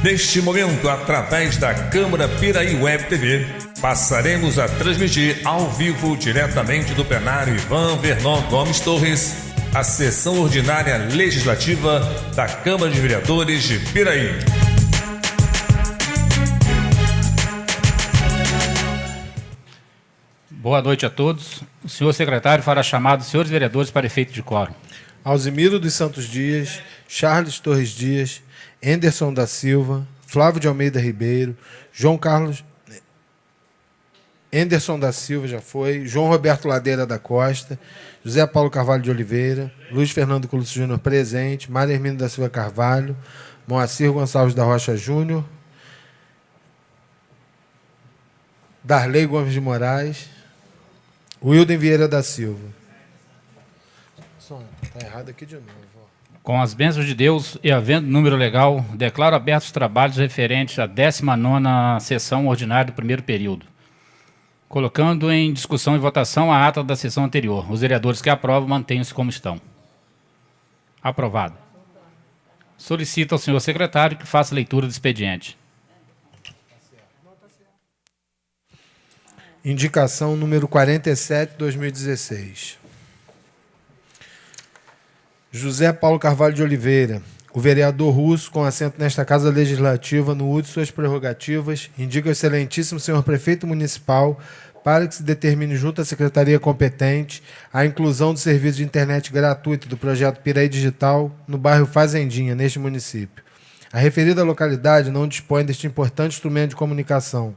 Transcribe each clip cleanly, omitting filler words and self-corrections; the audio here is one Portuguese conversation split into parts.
Neste momento, através da Câmara Piraí Web TV, passaremos a transmitir ao vivo, diretamente do plenário Ivan Vernon Gomes Torres, a sessão ordinária legislativa da Câmara de Vereadores de Piraí. Boa noite a todos. O senhor secretário fará chamado dos senhores vereadores para efeito de quórum. Alzimiro dos Santos Dias, Charles Torres Dias, Enderson da Silva, Flávio de Almeida Ribeiro, João Carlos... Enderson da Silva já foi, João Roberto Ladeira da Costa, José Paulo Carvalho de Oliveira, Luiz Fernando Colucci Júnior presente, Maria Hermínia da Silva Carvalho, Moacir Gonçalves da Rocha Júnior, Darley Gomes de Moraes, Wilden Vieira da Silva. Está errado aqui de novo. Com as bênçãos de Deus e havendo número legal, declaro abertos os trabalhos referentes à 19ª sessão ordinária do primeiro período, colocando em discussão e votação a ata da sessão anterior. Os vereadores que aprovam mantenham-se como estão. Aprovado. Solicito ao senhor secretário que faça leitura do expediente. Indicação número 47, 2016. José Paulo Carvalho de Oliveira, o vereador Russo, com assento nesta Casa Legislativa, no uso de suas prerrogativas, indica ao excelentíssimo senhor prefeito municipal para que se determine junto à secretaria competente a inclusão do serviço de internet gratuito do projeto Piraí Digital no bairro Fazendinha, neste município. A referida localidade não dispõe deste importante instrumento de comunicação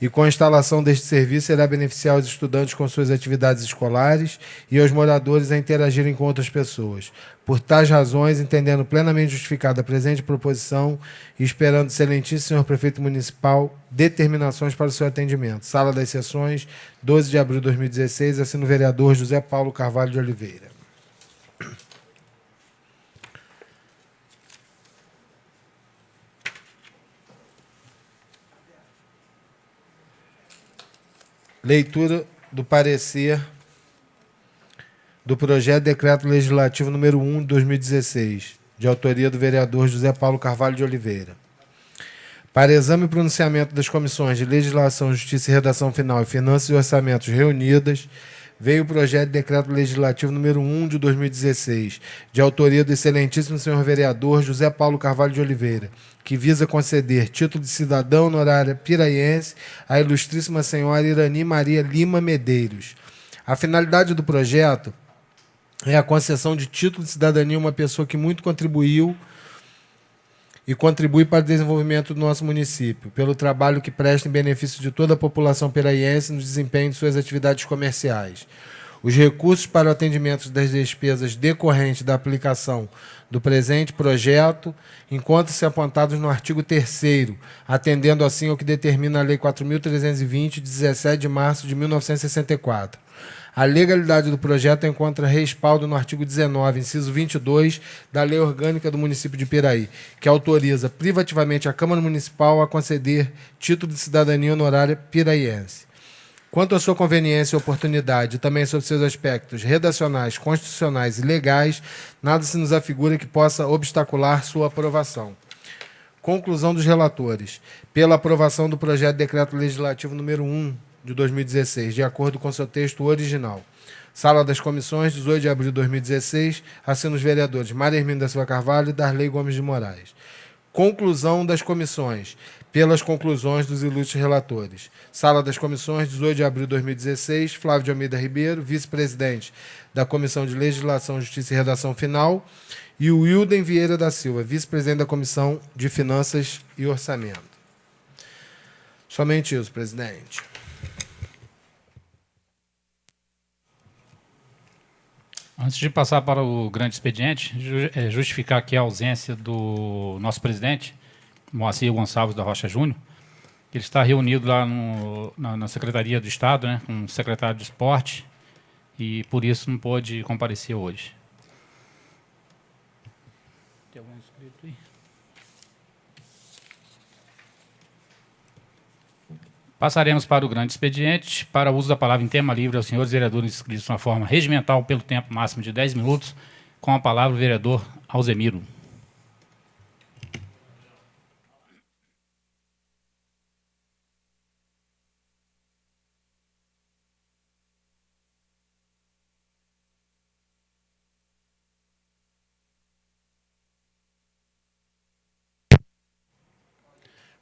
e, com a instalação deste serviço, irá beneficiar os estudantes com suas atividades escolares e os moradores a interagirem com outras pessoas. Por tais razões, entendendo plenamente justificada a presente proposição e esperando o excelentíssimo senhor prefeito municipal determinações para o seu atendimento. Sala das Sessões, 12 de abril de 2016, assina o vereador José Paulo Carvalho de Oliveira. Leitura do parecer do projeto de decreto legislativo número 1 de 2016, de autoria do vereador José Paulo Carvalho de Oliveira. Para exame e pronunciamento das comissões de Legislação, Justiça e Redação Final e Finanças e Orçamentos reunidas, veio o projeto de decreto legislativo número 1 de 2016, de autoria do excelentíssimo senhor vereador José Paulo Carvalho de Oliveira, que visa conceder título de cidadã honorária piraiense à ilustríssima senhora Irani Maria Lima Medeiros. A finalidade do projeto é a concessão de título de cidadania a uma pessoa que muito contribuiu e contribui para o desenvolvimento do nosso município, pelo trabalho que presta em benefício de toda a população piraiense no desempenho de suas atividades comerciais. Os recursos para o atendimento das despesas decorrentes da aplicação do presente projeto encontram-se apontados no artigo 3º, atendendo assim ao que determina a Lei 4.320, de 17 de março de 1964. A legalidade do projeto encontra respaldo no artigo 19, inciso 22, da Lei Orgânica do Município de Piraí, que autoriza privativamente a Câmara Municipal a conceder título de cidadania honorária piraiense. Quanto à sua conveniência e oportunidade, e também sobre seus aspectos redacionais, constitucionais e legais, nada se nos afigura que possa obstacular sua aprovação. Conclusão dos relatores. Pela aprovação do projeto de decreto legislativo número 1 de 2016, de acordo com seu texto original. Sala das Comissões, 18 de abril de 2016, assina os vereadores Maria Hermínia da Silva Carvalho e Darley Gomes de Moraes. Conclusão das comissões. Pelas conclusões dos ilustres relatores. Sala das Comissões, 18 de abril de 2016, Flávio de Almeida Ribeiro, vice-presidente da Comissão de Legislação, Justiça e Redação Final, e o Wilden Vieira da Silva, vice-presidente da Comissão de Finanças e Orçamento. Somente isso, presidente. Antes de passar para o grande expediente, justificar aqui a ausência do nosso presidente, Moacir Gonçalves da Rocha Júnior. Ele está reunido lá na Secretaria do Estado, né, com o secretário de Esporte, e por isso não pôde comparecer hoje. Tem algum inscrito aí? Passaremos para o grande expediente. Para o uso da palavra em tema livre aos senhores vereadores inscritos de uma forma regimental pelo tempo máximo de 10 minutos, com a palavra o vereador Alzimiro.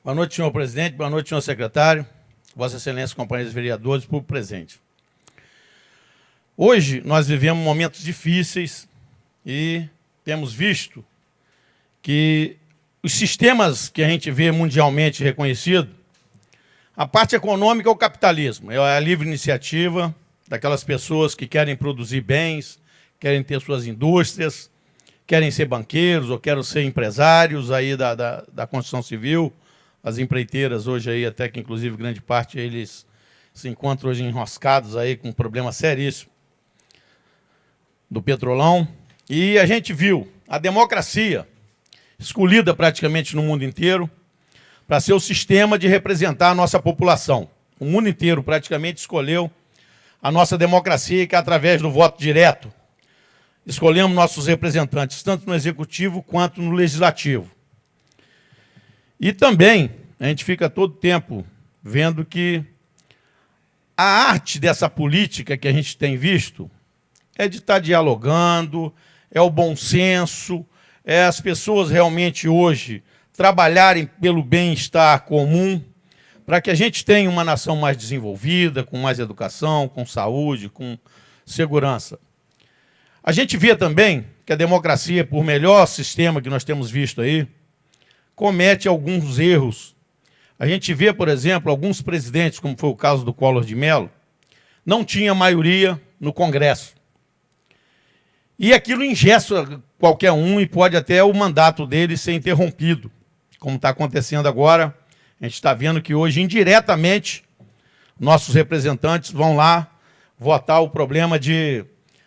Boa noite, senhor presidente. Boa noite, senhor secretário. Vossa Excelência, companheiros vereadores, público presente. Hoje nós vivemos momentos difíceis e temos visto que os sistemas que a gente vê mundialmente reconhecidos, a parte econômica é o capitalismo, é a livre iniciativa daquelas pessoas que querem produzir bens, querem ter suas indústrias, querem ser banqueiros ou querem ser empresários aí da construção civil. As empreiteiras hoje aí, até que inclusive grande parte eles se encontram hoje enroscados aí com um problema seríssimo do petrolão. E a gente viu a democracia escolhida praticamente no mundo inteiro para ser o sistema de representar a nossa população. O mundo inteiro praticamente escolheu a nossa democracia, que é através do voto direto. Escolhemos nossos representantes, tanto no executivo quanto no legislativo. E também a gente fica todo tempo vendo que a arte dessa política que a gente tem visto é de estar dialogando, é o bom senso, é as pessoas realmente hoje trabalharem pelo bem-estar comum, para que a gente tenha uma nação mais desenvolvida, com mais educação, com saúde, com segurança. A gente vê também que a democracia, por melhor sistema que nós temos visto aí, comete alguns erros. A gente vê, por exemplo, alguns presidentes, como foi o caso do Collor de Mello, não tinha maioria no Congresso. E aquilo engessa qualquer um e pode até o mandato dele ser interrompido, como está acontecendo agora. A gente está vendo que hoje, indiretamente, nossos representantes vão lá votar o problema de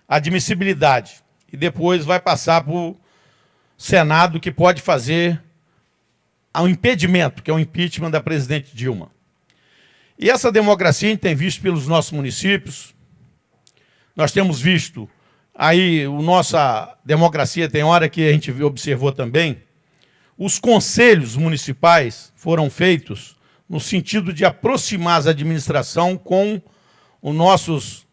admissibilidade. E depois vai passar para o Senado, que pode fazer o impedimento, que é o impeachment da presidente Dilma. E essa democracia a gente tem visto pelos nossos municípios. Nós temos visto aí, a nossa democracia tem hora que a gente observou também, os conselhos municipais foram feitos no sentido de aproximar a administração com os nossos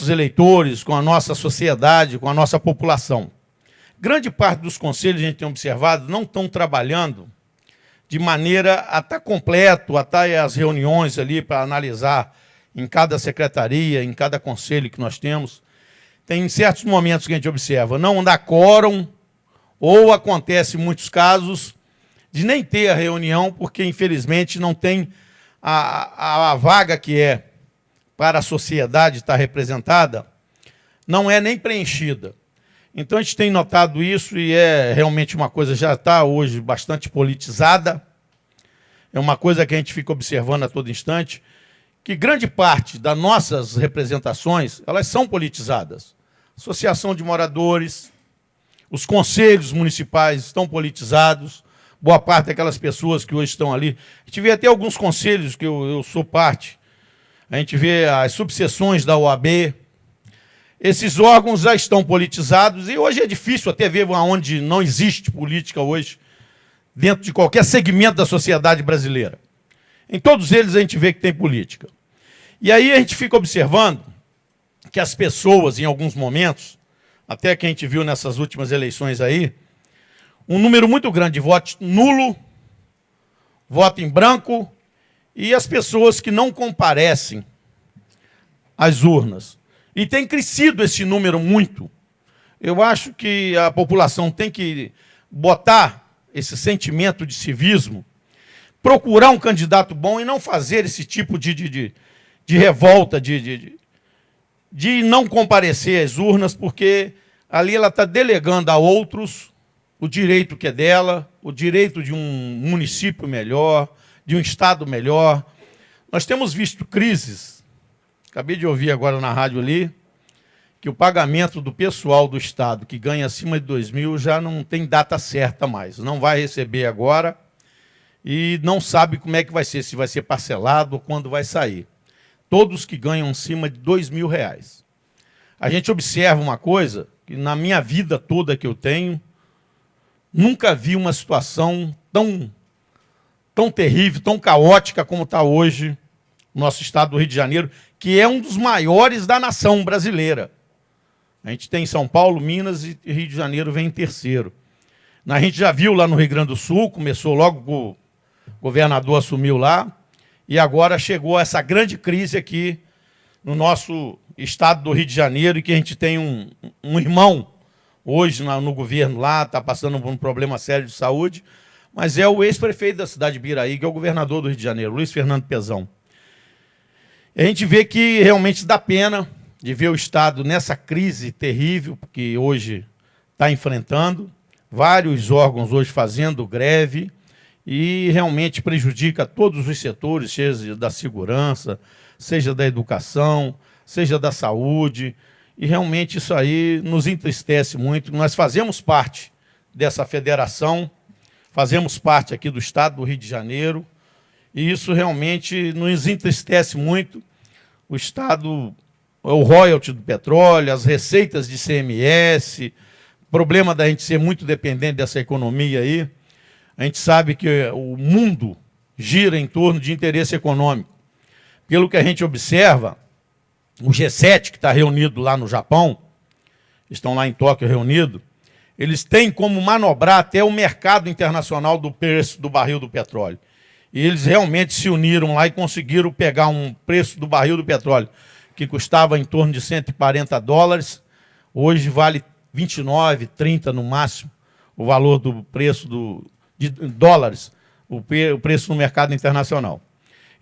eleitores, com a nossa sociedade, com a nossa população. Grande parte dos conselhos, a gente tem observado, não estão trabalhando de maneira a estar completo, a estar as reuniões ali para analisar em cada secretaria, em cada conselho que nós temos. Tem certos momentos que a gente observa, não dá quórum, ou acontece em muitos casos de nem ter a reunião, porque, infelizmente, não tem a vaga que é para a sociedade estar representada, não é nem preenchida. Então, a gente tem notado isso e é realmente uma coisa já está hoje bastante politizada, é uma coisa que a gente fica observando a todo instante, que grande parte das nossas representações, elas são politizadas. Associação de moradores, os conselhos municipais estão politizados, boa parte daquelas pessoas que hoje estão ali. A gente vê até alguns conselhos que eu sou parte, a gente vê as subseções da OAB, esses órgãos já estão politizados e hoje é difícil até ver onde não existe política hoje, dentro de qualquer segmento da sociedade brasileira. Em todos eles a gente vê que tem política. E aí a gente fica observando que as pessoas, em alguns momentos, até que a gente viu nessas últimas eleições aí, um número muito grande de voto nulo, voto em branco, e as pessoas que não comparecem às urnas. E tem crescido esse número muito. Eu acho que a população tem que botar esse sentimento de civismo, procurar um candidato bom e não fazer esse tipo de revolta, de não comparecer às urnas, porque ali ela está delegando a outros o direito que é dela, o direito de um município melhor, de um estado melhor. Nós temos visto crises, acabei de ouvir agora na rádio ali, que o pagamento do pessoal do estado que ganha acima de 2.000 já não tem data certa mais, não vai receber agora e não sabe como é que vai ser, se vai ser parcelado ou quando vai sair. Todos que ganham acima de R$2.000. A gente observa uma coisa, que na minha vida toda que eu tenho, nunca vi uma situação tão terrível, tão caótica como está hoje o nosso estado do Rio de Janeiro, que é um dos maiores da nação brasileira. A gente tem São Paulo, Minas e Rio de Janeiro vem em terceiro. A gente já viu lá no Rio Grande do Sul, começou logo com governador assumiu lá, e agora chegou essa grande crise aqui no nosso estado do Rio de Janeiro, e que a gente tem um irmão hoje no governo lá, está passando por um problema sério de saúde, mas é o ex-prefeito da cidade de Biraí, que é o governador do Rio de Janeiro, Luiz Fernando Pezão. A gente vê que realmente dá pena de ver o Estado nessa crise terrível que hoje está enfrentando, vários órgãos hoje fazendo greve, e realmente prejudica todos os setores, seja da segurança, seja da educação, seja da saúde, e realmente isso aí nos entristece muito. Nós fazemos parte dessa federação, fazemos parte aqui do Estado do Rio de Janeiro, e isso realmente nos entristece muito. O Estado, o royalty do petróleo, as receitas de CMS, problema da gente ser muito dependente dessa economia aí. A gente sabe que o mundo gira em torno de interesse econômico. Pelo que a gente observa, o G7, que está reunido lá no Japão, estão lá em Tóquio reunidos, eles têm como manobrar até o mercado internacional do preço do barril do petróleo. E eles realmente se uniram lá e conseguiram pegar um preço do barril do petróleo que custava em torno de $140, hoje vale 29, 30 no máximo, o valor do preço de dólares, o preço no mercado internacional.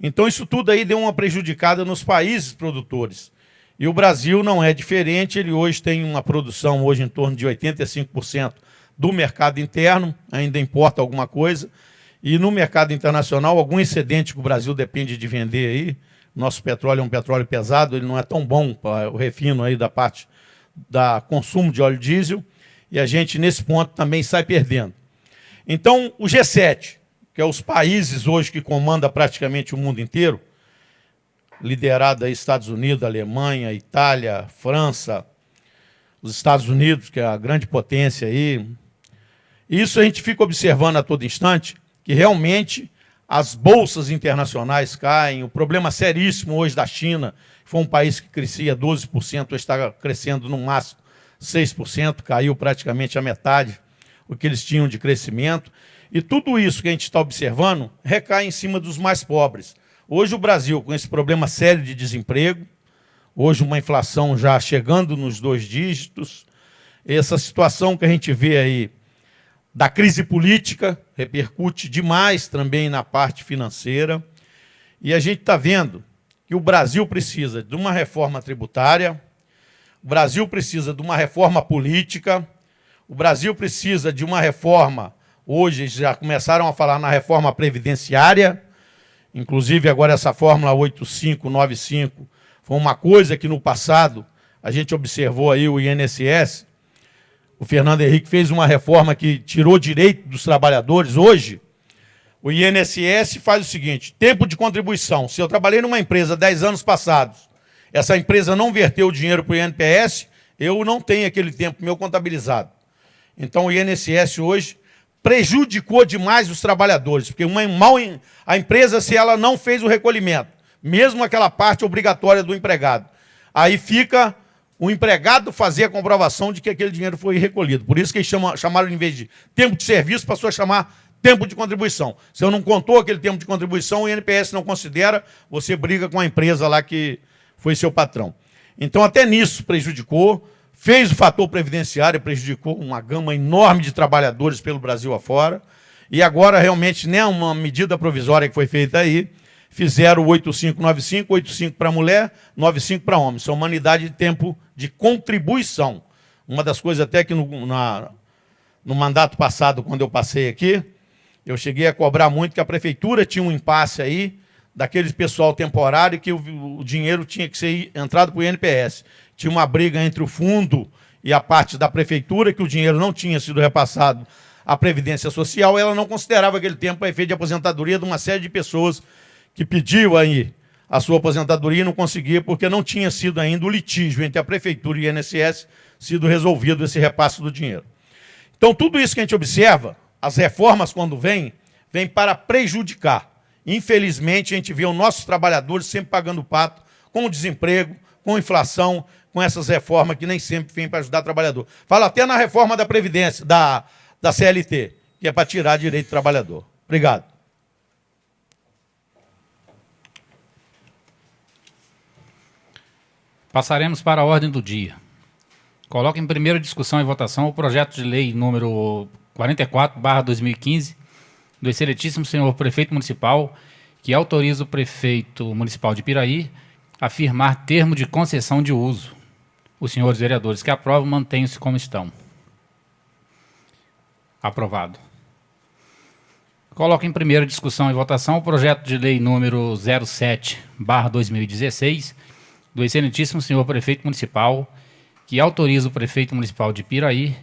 Então isso tudo aí deu uma prejudicada nos países produtores. E o Brasil não é diferente, ele hoje tem uma produção hoje em torno de 85% do mercado interno, ainda importa alguma coisa, e no mercado internacional, algum excedente que o Brasil depende de vender aí, nosso petróleo é um petróleo pesado, ele não é tão bom para o refino aí da parte da consumo de óleo diesel, e a gente nesse ponto também sai perdendo. Então o G7, que é os países hoje que comandam praticamente o mundo inteiro, liderado aí Estados Unidos, Alemanha, Itália, França, os Estados Unidos, que é a grande potência aí. Isso a gente fica observando a todo instante, que realmente as bolsas internacionais caem, o problema seríssimo hoje da China, que foi um país que crescia 12%, hoje está crescendo no máximo 6%, caiu praticamente a metade o que eles tinham de crescimento. E tudo isso que a gente está observando recai em cima dos mais pobres. Hoje o Brasil, com esse problema sério de desemprego, hoje uma inflação já chegando nos 2 dígitos, essa situação que a gente vê aí da crise política repercute demais também na parte financeira, e a gente está vendo que o Brasil precisa de uma reforma tributária, o Brasil precisa de uma reforma política, o Brasil precisa de uma reforma, hoje já começaram a falar na reforma previdenciária, inclusive agora essa fórmula 8595 foi uma coisa que no passado a gente observou aí o INSS, o Fernando Henrique fez uma reforma que tirou direito dos trabalhadores. Hoje, o INSS faz o seguinte, tempo de contribuição. Se eu trabalhei numa empresa 10 anos passados, essa empresa não verteu o dinheiro para o INPS, eu não tenho aquele tempo meu contabilizado. Então o INSS hoje prejudicou demais os trabalhadores, porque a empresa, se ela não fez o recolhimento, mesmo aquela parte obrigatória do empregado, aí fica o empregado fazer a comprovação de que aquele dinheiro foi recolhido. Por isso que eles chamaram, em vez de tempo de serviço, passou a chamar tempo de contribuição. Se eu não contou aquele tempo de contribuição, o INPS não considera, você briga com a empresa lá que foi seu patrão. Então, até nisso prejudicou, fez o fator previdenciário, prejudicou uma gama enorme de trabalhadores pelo Brasil afora, e agora, realmente, nem uma medida provisória que foi feita aí, fizeram o 8595, 85 para mulher, 95 para homem. Isso é uma unidade de tempo de contribuição. Uma das coisas até que no mandato passado, quando eu passei aqui, eu cheguei a cobrar muito que a prefeitura tinha um impasse aí, daquele pessoal temporário, que o dinheiro tinha que ser entrado para o INPS. Tinha uma briga entre o fundo e a parte da prefeitura, que o dinheiro não tinha sido repassado à Previdência Social, ela não considerava aquele tempo para efeito de aposentadoria de uma série de pessoas que pediu aí a sua aposentadoria e não conseguia, porque não tinha sido ainda o litígio entre a prefeitura e o INSS sido resolvido esse repasse do dinheiro. Então, tudo isso que a gente observa, as reformas, quando vêm para prejudicar. Infelizmente, a gente vê os nossos trabalhadores sempre pagando pato com o desemprego, com a inflação, com essas reformas que nem sempre vêm para ajudar o trabalhador. Fala até na reforma da Previdência, da CLT, que é para tirar direito do trabalhador. Obrigado. Passaremos para a ordem do dia. Coloco em primeira discussão e votação o projeto de lei número 44/2015 do excelentíssimo senhor prefeito municipal, que autoriza o prefeito municipal de Piraí a firmar termo de concessão de uso. Os senhores vereadores que aprovam mantenham-se como estão. Aprovado. Coloco em primeira discussão e votação o projeto de lei número 07/2016 do excelentíssimo senhor prefeito municipal, que autoriza o prefeito municipal de Piraí,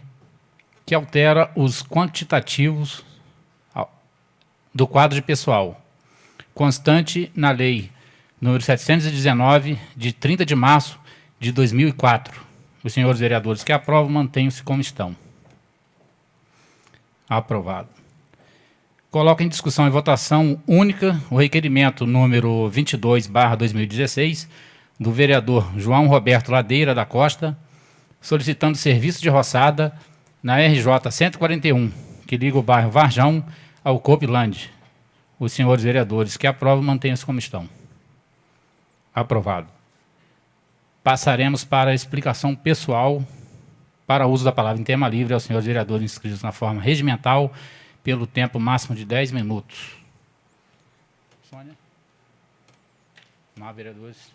que altera os quantitativos do quadro de pessoal, constante na lei número 719, de 30 de março de 2004. Os senhores vereadores que aprovam mantenham-se como estão. Aprovado. Coloco em discussão e votação única o requerimento número 22/2016 do vereador João Roberto Ladeira da Costa, solicitando serviço de roçada na RJ 141, que liga o bairro Varjão ao Copilândia. Os senhores vereadores que aprovam mantenham-se como estão. Aprovado. Passaremos para a explicação pessoal para uso da palavra em tema livre aos senhores vereadores inscritos na forma regimental pelo tempo máximo de 10 minutos. Sônia? Não há vereadores?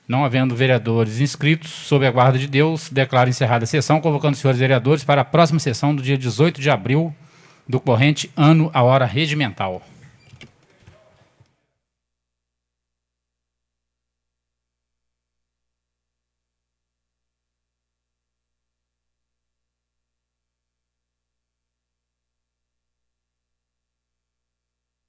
Não havendo vereadores inscritos, sob a guarda de Deus, declaro encerrada a sessão, convocando os senhores vereadores para a próxima sessão do dia 18 de abril do corrente ano, a hora regimental.